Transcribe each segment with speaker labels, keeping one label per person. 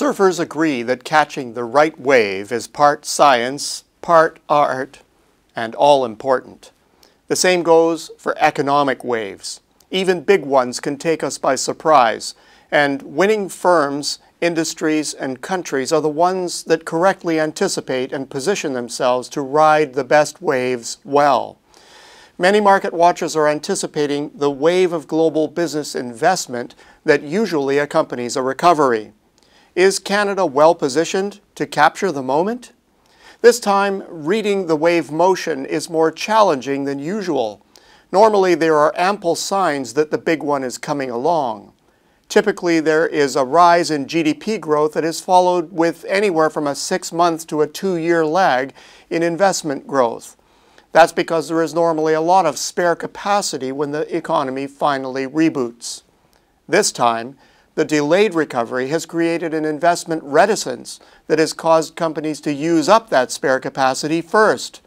Speaker 1: Surfers agree that catching the right wave is part science, part art, and all important. The same goes for economic waves. Even big ones can take us by surprise, and winning firms, industries, and countries are the ones that correctly anticipate and position themselves to ride the best waves well. Many market watchers are anticipating the wave of global business investment that usually accompanies a recovery. Is Canada well positioned to capture the moment? This time, reading the wave motion is more challenging than usual. Normally, there are ample signs that the big one is coming along. Typically, there is a rise in GDP growth that is followed with anywhere from a 6-month to a 2-year lag in investment growth. That's because there is normally a lot of spare capacity when the economy finally reboots. This time, the delayed recovery has created an investment reticence that has caused companies to use up that spare capacity first.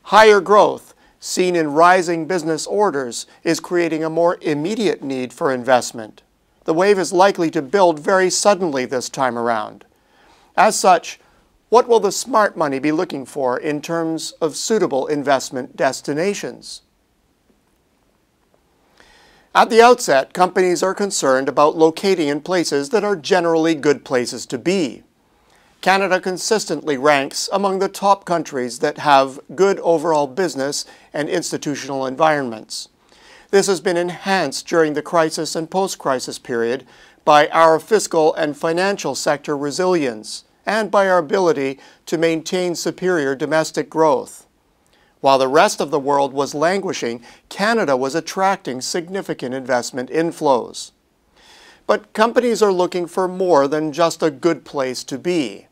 Speaker 1: Higher growth, seen in rising business orders, is creating a more immediate need for investment. The wave is likely to build very suddenly this time around. As such, what will the smart money be looking for in terms of suitable investment destinations? At the outset, companies are concerned about locating in places that are generally good places to be. Canada consistently ranks among the top countries that have good overall business and institutional environments. This has been enhanced during the crisis and post-crisis period by our fiscal and financial sector resilience and by our ability to maintain superior domestic growth. While the rest of the world was languishing, Canada was attracting significant investment inflows. But companies are looking for more than just a good place to be.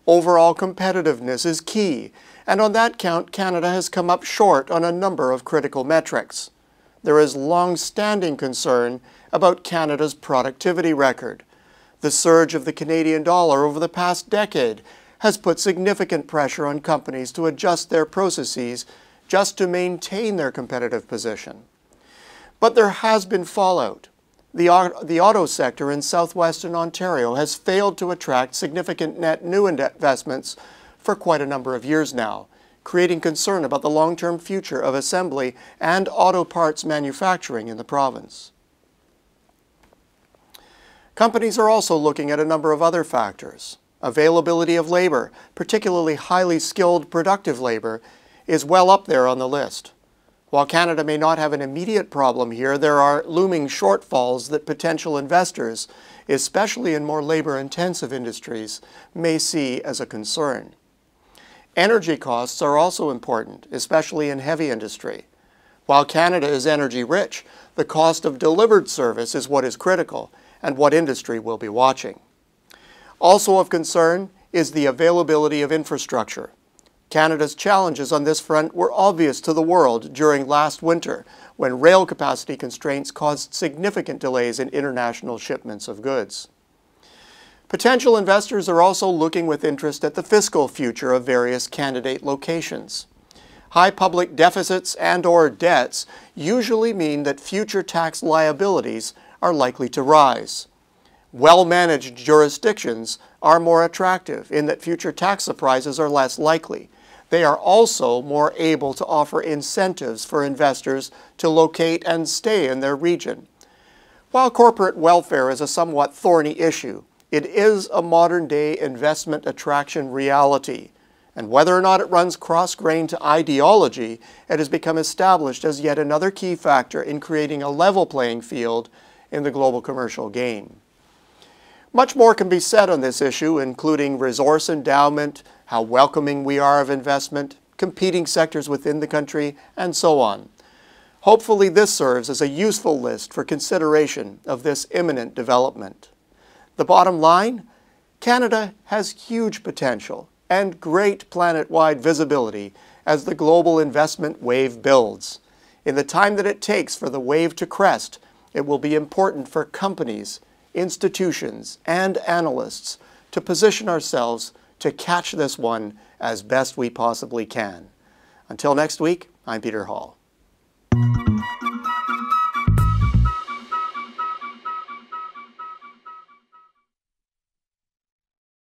Speaker 1: Overall competitiveness is key, and on that count, Canada has come up short on a number of critical metrics. There is long-standing concern about Canada's productivity record. The surge of the Canadian dollar over the past decade has put significant pressure on companies to adjust their processes just to maintain their competitive position. But there has been fallout. The auto sector in southwestern Ontario has failed to attract significant net new investments for quite a number of years now, creating concern about the long-term future of assembly and auto parts manufacturing in the province. Companies are also looking at a number of other factors. Availability of labor, particularly highly skilled productive labor, is well up there on the list. While Canada may not have an immediate problem here, there are looming shortfalls that potential investors, especially in more labor-intensive industries, may see as a concern. Energy costs are also important, especially in heavy industry. While Canada is energy-rich, the cost of delivered service is what is critical and what industry will be watching. Also of concern is the availability of infrastructure. Canada's challenges on this front were obvious to the world during last winter, when rail capacity constraints caused significant delays in international shipments of goods. Potential investors are also looking with interest at the fiscal future of various candidate locations. High public deficits and/or debts usually mean that future tax liabilities are likely to rise. Well-managed jurisdictions are more attractive in that future tax surprises are less likely. They are also more able to offer incentives for investors to locate and stay in their region. While corporate welfare is a somewhat thorny issue, it is a modern-day investment attraction reality. And whether or not it runs cross-grain to ideology, it has become established as yet another key factor in creating a level playing field in the global commercial game. Much more can be said on this issue, including resource endowment, how welcoming we are of investment, competing sectors within the country, and so on. Hopefully this serves as a useful list for consideration of this imminent development. The bottom line, Canada has huge potential and great planet-wide visibility as the global investment wave builds. In the time that it takes for the wave to crest, it will be important for companies, institutions, and analysts to position ourselves to catch this one as best we possibly can. Until next week, I'm Peter Hall.